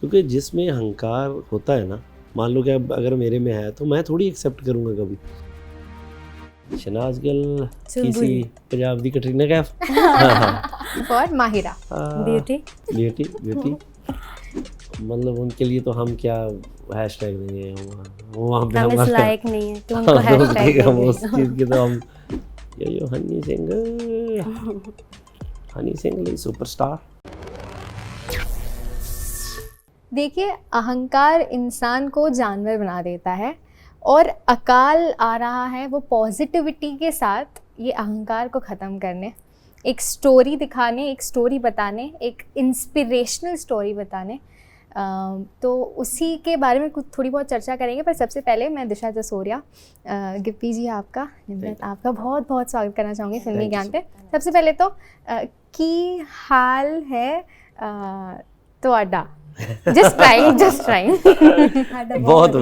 क्योंकि जिसमें अहंकार होता है ना, मान लो कि अब अगर मेरे में है तो मैं थोड़ी एक्सेप्ट करूँगा कभी। शहनाज गिल किसी पंजाब दी कटरीना कैफ और माहिरा ब्यूटी ब्यूटी मतलब उनके लिए तो हम क्या हैशटैग देंगे, वो वहाँ पे हम इस हमारा लायक नहीं है कि उनको हैशटैग हम देंगे। उस चीज़ की तो हम यो हनी सिंह सुपरस्टार। देखिए, अहंकार इंसान को जानवर बना देता है और अकाल आ रहा है वो पॉजिटिविटी के साथ ये अहंकार को ख़त्म करने, एक स्टोरी दिखाने, एक स्टोरी बताने, एक इंस्पिरेशनल स्टोरी बताने। तो उसी के बारे में कुछ थोड़ी बहुत चर्चा करेंगे। पर सबसे पहले मैं दिशा जसोरिया, गिप्पी जी आपका बहुत बहुत स्वागत करना चाहूँगी फिल्मी ज्ञान पे। सबसे पहले तो की हाल है ਤੁਹਾਡਾ जस्ट ट्राइंग बहुत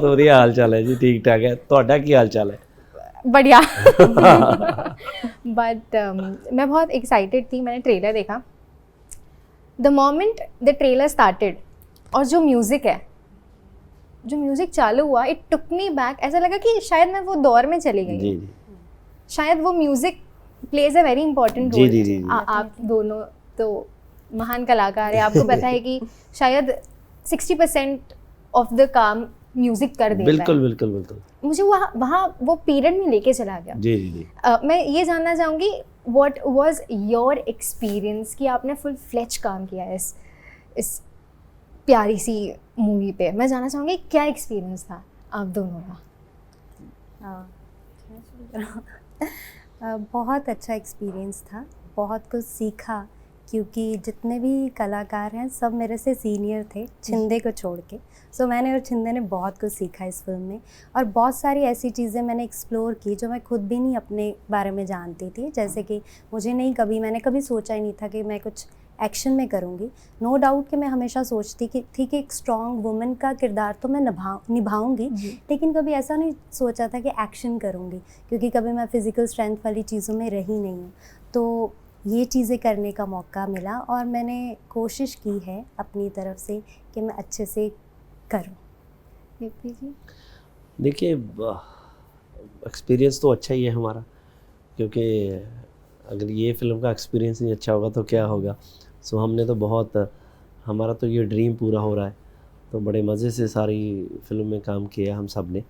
ਵਧੀਆ हाल चाल है जी, ठीक ठाक है। ਤੁਹਾਡਾ ਕੀ हाल चाल है? बढ़िया। बट मैं बहुत एक्साइटेड थी, मैंने ट्रेलर देखा। The moment the trailer started और जो म्यूज़िक चालू हुआ, इट टुक मी बैक। ऐसा लगा कि शायद मैं वो दौर में चली गई। जी शायद वो music plays a very important role. आप दोनों तो महान कलाकार है, आपको पता है कि शायद 60% ऑफ द काम म्यूजिक कर देता बिल्कुल, है। बिल्कुल मुझे वहाँ वो पीरियड में लेके चला गया। जी। मैं ये जानना चाहूँगी, व्हाट वाज योर एक्सपीरियंस कि आपने फुल फ्लेज काम किया है इस प्यारी सी मूवी पे। मैं जानना चाहूँगी क्या एक्सपीरियंस था आप दोनों का? बहुत अच्छा एक्सपीरियंस था, बहुत कुछ सीखा, क्योंकि जितने भी कलाकार हैं सब मेरे से सीनियर थे, छिंदे को छोड़ के। सो मैंने और छिंदे ने बहुत कुछ सीखा इस फिल्म में, और बहुत सारी ऐसी चीज़ें मैंने एक्सप्लोर की जो मैं खुद भी नहीं अपने बारे में जानती थी। जैसे कि मैंने कभी सोचा ही नहीं था कि मैं कुछ एक्शन में करूँगी। नो डाउट कि मैं हमेशा सोचती थी कि एक स्ट्रॉन्ग वुमेन का किरदार तो मैं निभाऊँगी, लेकिन कभी ऐसा नहीं सोचा था कि एक्शन करूँगी, क्योंकि कभी मैं फ़िज़िकल स्ट्रेंथ वाली चीज़ों में रही नहीं हूँ। तो ये चीज़ें करने का मौका मिला और मैंने कोशिश की है अपनी तरफ से कि मैं अच्छे से करूं। देखिए, एक्सपीरियंस तो अच्छा ही है हमारा, क्योंकि अगर ये फिल्म का एक्सपीरियंस नहीं अच्छा होगा तो क्या होगा। सो हमने तो हमारा तो ये ड्रीम पूरा हो रहा है, तो बड़े मज़े से सारी फिल्म में काम किया हम सब ने।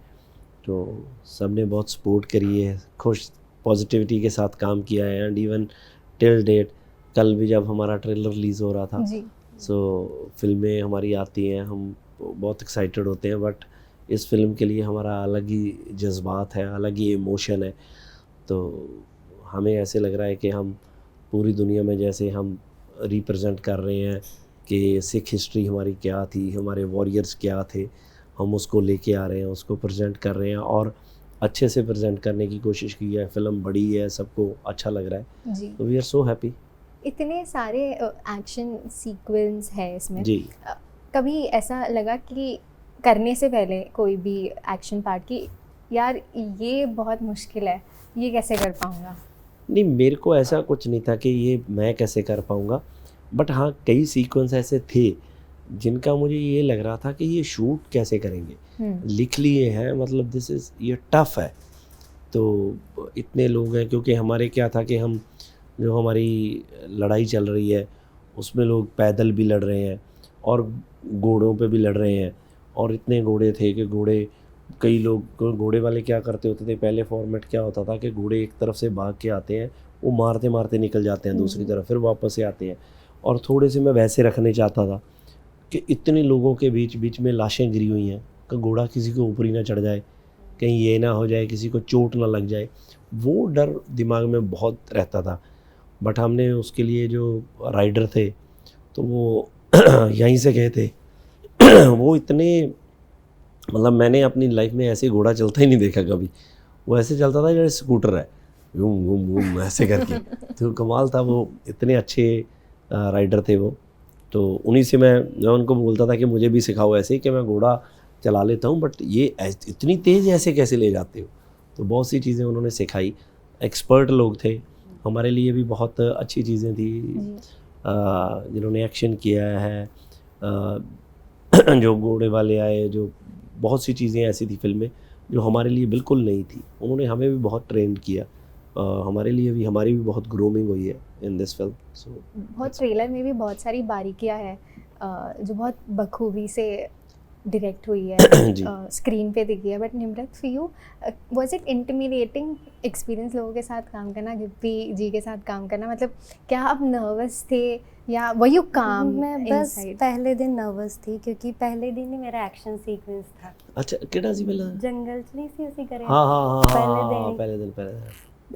तो सब ने बहुत सपोर्ट करी है, खुश पॉजिटिविटी के साथ काम किया है। एंड इवन टिल डेट, कल भी जब हमारा ट्रेलर रिलीज़ हो रहा था, सो फिल्में हमारी आती हैं, हम बहुत एक्साइटेड होते हैं। बट इस फिल्म के लिए हमारा अलग ही जज्बात है, अलग ही इमोशन है। तो हमें ऐसे लग रहा है कि हम पूरी दुनिया में जैसे हम रिप्रेजेंट कर रहे हैं कि सिख हिस्ट्री हमारी क्या थी, हमारे वॉरियर्स क्या थे, हम उसको लेके आ रहे हैं, उसको प्रेजेंट कर रहे हैं और अच्छे से प्रेजेंट करने की कोशिश की है। फिल्म बड़ी है, सबको अच्छा लग रहा है जी। तो वी आर सो हैप्पी। इतने सारे एक्शन सीक्वेंस है इसमें जी। कभी ऐसा लगा कि करने से पहले कोई भी एक्शन पार्ट की यार ये बहुत मुश्किल है, ये कैसे कर पाऊँगा? नहीं, मेरे को ऐसा कुछ नहीं था कि ये मैं कैसे कर पाऊँगा। बट हाँ, कई सीक्वेंस ऐसे थे जिनका मुझे ये लग रहा था कि ये शूट कैसे करेंगे। लिख लिए हैं, मतलब ये टफ़ है। तो इतने लोग हैं, क्योंकि हमारे क्या था कि हम जो हमारी लड़ाई चल रही है उसमें लोग पैदल भी लड़ रहे हैं और घोड़ों पे भी लड़ रहे हैं। और इतने घोड़े थे कि कई लोग घोड़े वाले क्या करते होते थे, पहले फॉर्मेट क्या होता था कि घोड़े एक तरफ से भाग के आते हैं, वो मारते मारते निकल जाते हैं दूसरी तरफ, फिर वापस से आते हैं। और थोड़े से मैं वैसे रखने चाहता था कि इतने लोगों के बीच में लाशें गिरी हुई हैं कि घोड़ा किसी को ऊपर ही ना चढ़ जाए, कहीं ये ना हो जाए, किसी को चोट ना लग जाए। वो डर दिमाग में बहुत रहता था। बट हमने उसके लिए जो राइडर थे तो वो यहीं से गए थे। वो इतने, मतलब मैंने अपनी लाइफ में ऐसे घोड़ा चलता ही नहीं देखा कभी। वो ऐसे चलता था जैसे स्कूटर है, घूम घूम घूम ऐसे करके। तो कमाल था, वो इतने अच्छे राइडर थे वो। तो उन्हीं से मैं उनको बोलता था कि मुझे भी सिखाओ ऐसे, कि मैं घोड़ा चला लेता हूँ बट ये इतनी तेज़ ऐसे कैसे ले जाते हो। तो बहुत सी चीज़ें उन्होंने सिखाई। एक्सपर्ट लोग थे, हमारे लिए भी बहुत अच्छी चीज़ें थी जिन्होंने एक्शन किया है। जो घोड़े वाले आए, जो बहुत सी चीज़ें ऐसी थी फिल्म में जो हमारे लिए बिल्कुल नहीं थी। उन्होंने हमें भी बहुत ट्रेंड किया, हमारे लिए भी, हमारी भी बहुत ग्रूमिंग हुई है इन दिस फिल्म। सो बहुत ट्रेलर में भी बहुत सारी बारीकियां हैं जो बहुत बखूबी से डायरेक्ट हुई है, जी। स्क्रीन पे दिखी है। But Nimrat, for you was it intimidating experience लोगों के साथ काम करना, गिप्पी जी के साथ काम करना? मतलब क्या आप नर्वस थे या वर यू काम? मैं बस पहले दिन नर्वस थी क्योंकि पहले दिन ही मेरा एक्शन सीक्वेंस था। अच्छा, केड़ा सी पहला? जंगल चली सी उसी करे। हाँ, पहले दिन।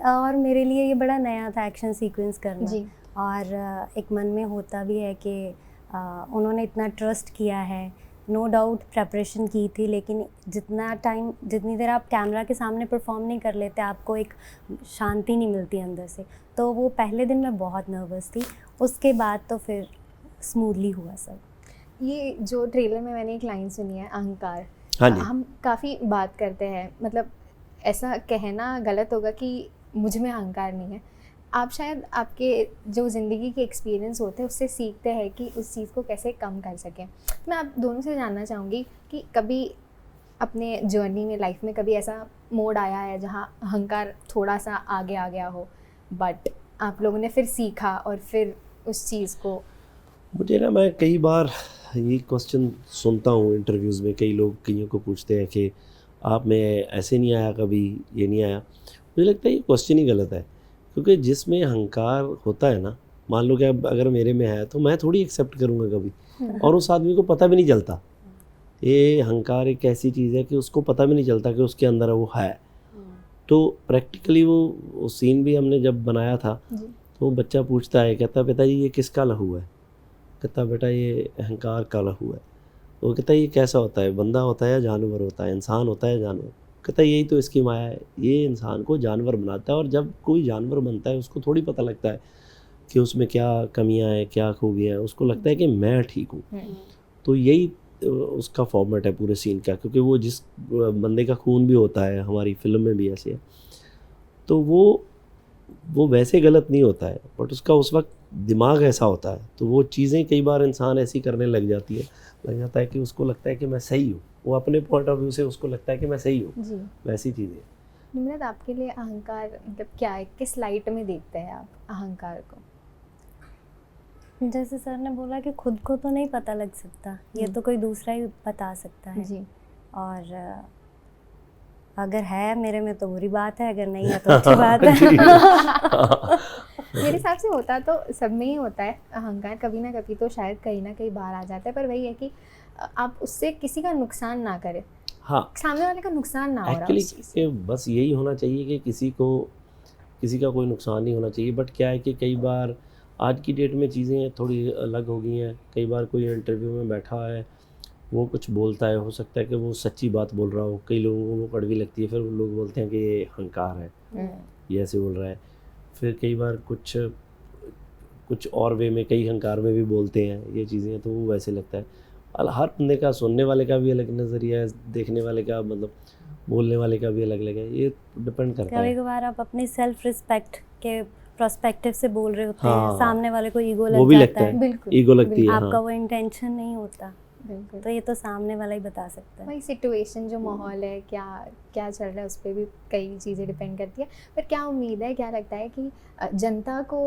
और मेरे लिए ये बड़ा नया था एक्शन सीक्वेंस करना जी। और एक मन में होता भी है कि उन्होंने इतना ट्रस्ट किया है, नो डाउट प्रेपरेशन की थी, लेकिन जितनी देर आप कैमरा के सामने परफॉर्म नहीं कर लेते, आपको एक शांति नहीं मिलती अंदर से। तो वो पहले दिन मैं बहुत नर्वस थी, उसके बाद तो फिर स्मूथली हुआ सब। ये जो ट्रेलर में मैंने एक लाइन सुनी है, अहंकार, हाँ जी। हम काफ़ी बात करते हैं, मतलब ऐसा कहना गलत होगा कि मुझ में अहंकार नहीं है। आप शायद आपके जो ज़िंदगी के एक्सपीरियंस होते हैं उससे सीखते हैं कि उस चीज़ को कैसे कम कर सकें। मैं आप दोनों से जानना चाहूँगी कि कभी अपने जर्नी में, लाइफ में कभी ऐसा मोड़ आया है जहाँ अहंकार थोड़ा सा आगे आ गया हो, बट आप लोगों ने फिर सीखा और फिर उस चीज़ को? मुझे ना, मैं कई बार ये क्वेश्चन सुनता हूँ इंटरव्यूज़ में, कई लोग कईयों को पूछते हैं कि आप में ऐसे नहीं आया कभी, ये नहीं आया। मुझे लगता है ये क्वेश्चन ही गलत है, क्योंकि जिसमें अहंकार होता है ना, मान लो कि अब अगर मेरे में है तो मैं थोड़ी एक्सेप्ट करूँगा कभी, और उस आदमी को पता भी नहीं चलता। ये अहंकार एक ऐसी चीज़ है कि उसको पता भी नहीं चलता कि उसके अंदर वो है। तो प्रैक्टिकली वो सीन भी हमने जब बनाया था तो वो बच्चा पूछता है, कहता पिताजी ये किसका लहू है? कहता बेटा ये अहंकार का लहू है। वो कहता ये कैसा होता है, बंदा होता है या जानवर होता है, इंसान होता है या जानवर? कहता यही तो इसकी माया है, ये इंसान को जानवर बनाता है। और जब कोई जानवर बनता है उसको थोड़ी पता लगता है कि उसमें क्या कमियां हैं, क्या खूबियाँ हैं, उसको लगता है कि मैं ठीक हूँ। तो यही उसका फॉर्मेट है पूरे सीन का, क्योंकि वो जिस बंदे का खून भी होता है, हमारी फिल्म में भी ऐसे है, तो वो वैसे गलत नहीं होता है, बट उसका उस वक्त दिमाग ऐसा होता है, तो वो चीज़ें कई बार इंसान ऐसी करने लग जाता है कि उसको लगता है कि मैं सही हूँ, वो अपने पॉइंट ऑफ व्यू से उसको लगता है कि मैं सही हूँ, वैसी चीज़ें। निम्रत, आपके लिए अहंकार मतलब क्या है? किस लाइट में देखते हैं आप अहंकार को? जैसे सर ने बोला कि खुद को तो नहीं पता लग सकता, ये तो कोई दूसरा ही बता सकता है जी। और अगर है मेरे में तो बुरी बात है, अगर नहीं है तो अच्छी बात है। मेरे हिसाब से होता तो सब में ही होता है अहंकार, कभी ना कभी तो शायद कहीं ना कहीं बाहर आ जाता है, पर वही है कि आप उससे किसी का नुकसान ना करें। हाँ, सामने वाले का नुकसान ना हो रहा एक्चुअली उस चीज़ से। बस यही होना चाहिए कि किसी का कोई नुकसान नहीं होना चाहिए। बट क्या है कि कई बार आज की डेट में चीज़ें थोड़ी अलग हो गई हैं। कई बार कोई इंटरव्यू में बैठा है, वो कुछ बोलता है, हो सकता है कि वो सच्ची बात बोल रहा हो, कई लोगों को वो कड़वी लगती है, फिर वो लोग बोलते हैं कि ये अहंकार है, ये ऐसे बोल रहा है। फिर कई बार कुछ और वे में, कई अहंकार में भी बोलते हैं ये चीज़ें, तो वो वैसे लगता है। हर बंदे का, सुनने वाले का भी अलग नज़रिया है, देखने वाले का, मतलब बोलने वाले का भी अलग अलग है, ये डिपेंड करता है। कभी कभार आप अपनी सेल्फ रिस्पेक्ट के प्रोस्पेक्टिव से बोल रहे होते हैं, सामने वाले को ईगो वो भी लग लगता जाता है, बिल्कुल, ईगो लगती है। आपका वो इंटेंशन नहीं होता, बिल्कुल। तो ये तो सामने वाला ही बता सकता है। वही सिचुएशन, जो माहौल है, क्या चल रहा है, उस पर भी कई चीज़ें डिपेंड करती है। पर क्या उम्मीद है, क्या लगता है कि जनता को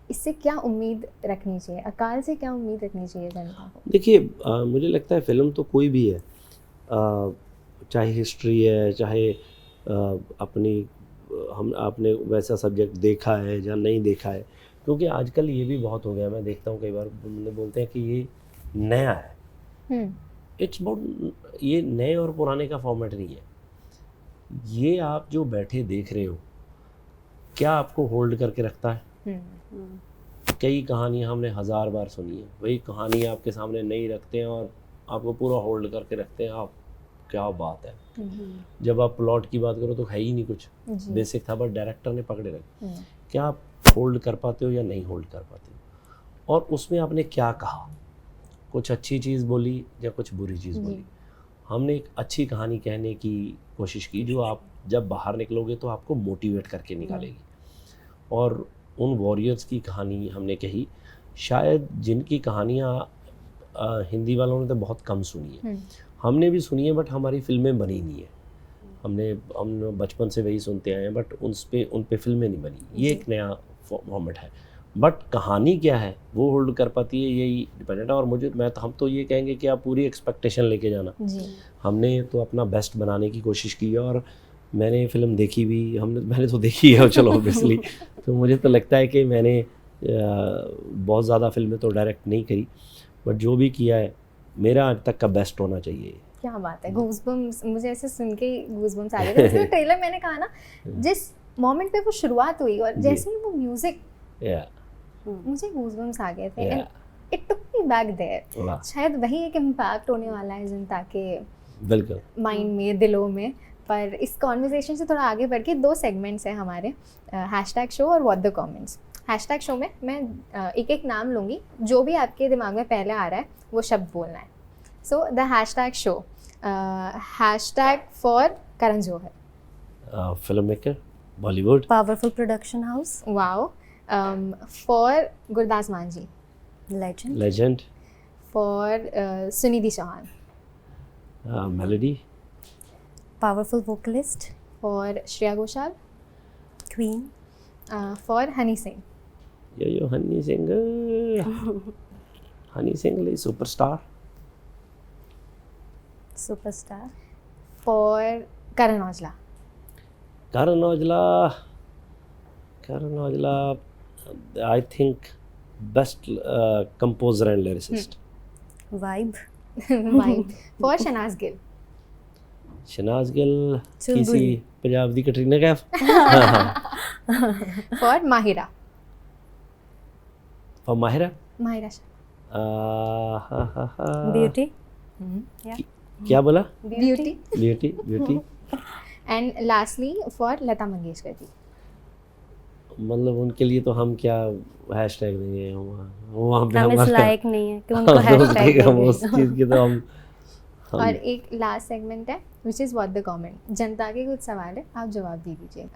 इससे क्या उम्मीद रखनी चाहिए, अकाल से क्या उम्मीद रखनी चाहिए जनता को? देखिए, मुझे लगता है फिल्म तो कोई भी है, चाहे हिस्ट्री है, चाहे आपने वैसा सब्जेक्ट देखा है या नहीं देखा है, क्योंकि आजकल ये भी बहुत हो गया। मैं देखता हूँ कई बार बंदे बोलते हैं कि ये नया है। इट्स अबाउट, ये नए और पुराने का फॉर्मेट नहीं है। ये आप जो बैठे देख रहे हो, क्या आपको होल्ड करके रखता है? कई कहानियाँ हमने 1000 बार सुनी है, वही कहानी आपके सामने नहीं रखते हैं और आपको पूरा होल्ड करके रखते हैं। आप, क्या बात है। जब आप प्लॉट की बात करो तो है ही नहीं कुछ, बेसिक था, बट डायरेक्टर ने पकड़े रखे। क्या आप होल्ड कर पाते हो या नहीं होल्ड कर पाते हो? और उसमें आपने क्या कहा, कुछ अच्छी चीज़ बोली या कुछ बुरी चीज़ बोली? हमने एक अच्छी कहानी कहने की कोशिश की, जो आप जब बाहर निकलोगे तो आपको मोटिवेट करके निकालेगी। और उन वॉरियर्स की कहानी हमने कही शायद जिनकी कहानियाँ हिंदी वालों ने तो बहुत कम सुनी है, हमने भी सुनी है बट हमारी फिल्में बनी नहीं है। हम बचपन से वही सुनते आए हैं बट उन पे फिल्में नहीं बनी। ये एक नया फॉर्मेट है, बट कहानी क्या है वो होल्ड कर पाती है, यही डिपेंडेंट है। और हम तो ये कहेंगे कि आप पूरी एक्सपेक्टेशन लेके जाना जी। हमने तो अपना बेस्ट बनाने की कोशिश की है, और मैंने फिल्म देखी भी, मैंने तो देखी है चलो ऑब्वियसली। तो मुझे तो लगता है कि मैंने बहुत ज़्यादा फिल्में तो डायरेक्ट नहीं करी, बट जो भी किया है मेरा आज तक का बेस्ट होना चाहिए। क्या बात है, गूज़बम्स, मुझे ऐसे सुन के गूज़बम्स आ गए थे। ट्रेलर मैंने कहा ना, जिस मोमेंट पे वो शुरुआत हुई और जैसे ही वो म्यूजिक, मुझे गूज़बम्स आ गए थे and it took me back there. शायद वही एक इम्पैक्ट होने वाला है जनता के बिल्कुल माइंड में, दिलों में। पर इस कॉन्वर्सेशन से थोड़ा आगे बढ़ के 2 सेगमेंट्स हैं हमारे, हैशटैग शो और what the comments. Hashtag show में मैं एक एक नाम लूँगी, जो भी आपके दिमाग में पहले आ रहा है वो शब्द बोलना है। So the hashtag show, hashtag for Karan Johar, film maker, Bollywood, powerful production house, wow, for Gurdas Maan ji, legend, for Sunidhi Chauhan, melody, powerful vocalist, for Shreya Ghoshal, queen, for Honey Singh, yo Honey Singh, Honey Singh superstar, for Karan Aujla, I think best composer and lyricist, vibe, for Shehnaaz Gill, किसी पंजाब दी Katrina Kaif, for Mahira, beauty, क्या बोला, beauty, and lastly for Lata Mangeshkar ji. मतलब उनके लिए तो हम क्या हैशटैग देंगे, वहाँ पे हम इस लायक नहीं है कि उनको हैशटैग देंगे उस चीज़ की तो हम और एक लास्ट सेगमेंट है which is what the comment. जनता के कुछ सवाल है, आप जवाब दे दीजिए।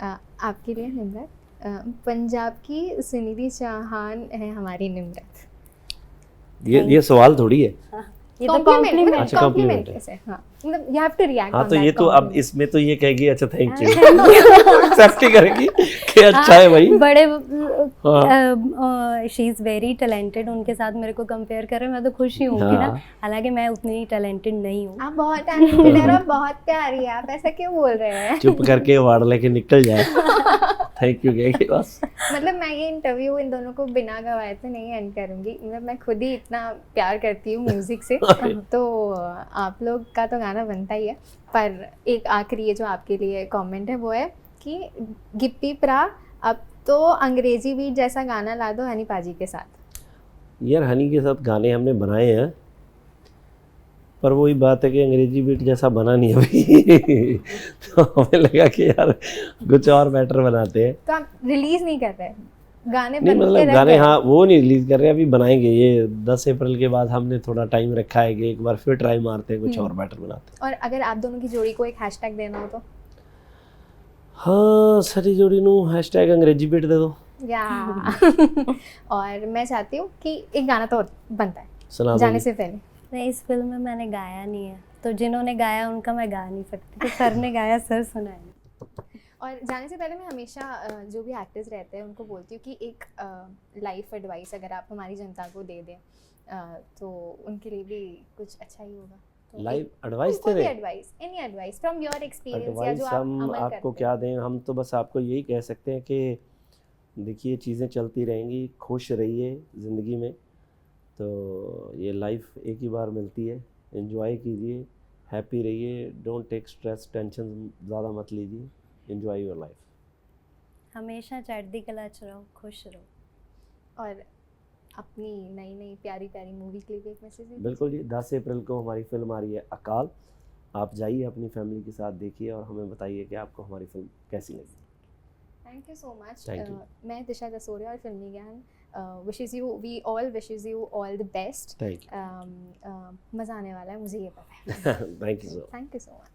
आपके लिए निम्रत, पंजाब की सुनिधि चौहान है हमारी निम्रत। ये सवाल थोड़ी है, ये तो कॉम्प्लीमेंट अच्छा कॉम्प्लीमेंट है। हाँ, मतलब यू हैव टू रिएक्ट। हाँ तो ये तो अब इसमें तो ये कहेगी अच्छा थैंक यू, एक्सेप्ट ही करेगी कि अच्छा है भाई। बड़े शी इज़ वेरी टैलेंटेड, उनके साथ मेरे को कंपेयर करें मैं तो खुश ही होंगी ना, हालांकि मैं उतनी ही टैलेंटेड नहीं हूँ। आप बहुत टैलेंटेड है और बहुत प्यारी है, आप ऐसा क्यों बोल रहे हैं? चुप करके अवार्ड लेके निकल जाए, थैंक यू कहेगी बस। मतलब मैं ये इंटरव्यू इन दोनों को बिना गवाए तो नहीं एंड करूँगी, मतलब मैं खुद ही इतना प्यार करती हूँ म्यूज़िक से, तो आप लोग का तो गाना बनता ही है। पर एक आखिरी ये जो आपके लिए कमेंट है वो है कि गिप्पी प्रा अब तो अंग्रेजी बीट जैसा गाना ला दो हनी पाजी के साथ। यार हनी के साथ गाने हमने बनाए हैं, पर वही बात है कि अंग्रेजी बीट जैसा बना नहीं अभी तो हमें लगा कि यार कुछ और बेटर बनाते हैं। तो आप रिलीज़ नहीं कर रहे गाने? नहीं मतलब गाने हाँ वो नहीं रिलीज़ कर रहे, अभी बनाएंगे। ये 10 अप्रैल के बाद हमने थोड़ा टाइम रखा है कि एक बार फिर ट्राई मारते हैं, कुछ और बेटर बनाते हैं। और अगर आप दोनों की जोड़ी को एक हैशटैग देना हो तो? हाँ सारी जोड़ी नू हैशटैग अंग्रेजी बीट दे दो या और मैं चाहती हूँ कि एक गाना तो बनता है सुना जाने से पहले। नहीं, इस फिल्म में मैंने गाया नहीं है, तो जिन्होंने गाया उनका मैं गा नहीं सकती, तो सर ने गाया, सर सुनाए। और जाने से पहले मैं हमेशा जो भी एक्टर्स रहते हैं उनको बोलती हूँ कि एक लाइफ एडवाइस अगर आप हमारी जनता को दे दें तो उनके लिए भी कुछ अच्छा ही होगा। तो लाइफ एडवाइस दे रहे हैं, advice, any advice from your experience या एडवाइस जो हम आपको क्या दें? हम तो बस आपको यही कह सकते हैं कि देखिए चीज़ें चलती रहेंगी, खुश रहिए ज़िंदगी में, तो ये लाइफ एक ही बार मिलती है, एंजॉय कीजिए, हैप्पी रहिए, डोंट टेक स्ट्रेस, टेंशन ज़्यादा मत लीजिए, एंजॉय योर लाइफ। हमेशा चढ़ती कला च रहो, खुश रहो। और अपनी नई नई प्यारी प्यारी मूवी के लिए एक मैसेज है? बिल्कुल जी, 10 अप्रैल को हमारी फिल्म आ रही है अकाल, आप जाइए अपनी फैमिली के साथ देखिए और हमें बताइए कि आपको हमारी फिल्म कैसी लगी। Thank you so much. मैं दिशा दसोरिया और Filmi Gyaan we all wishes you all the best. Thank you. मज़ा आने वाला है, मुझे ये पता है। Thank you so much.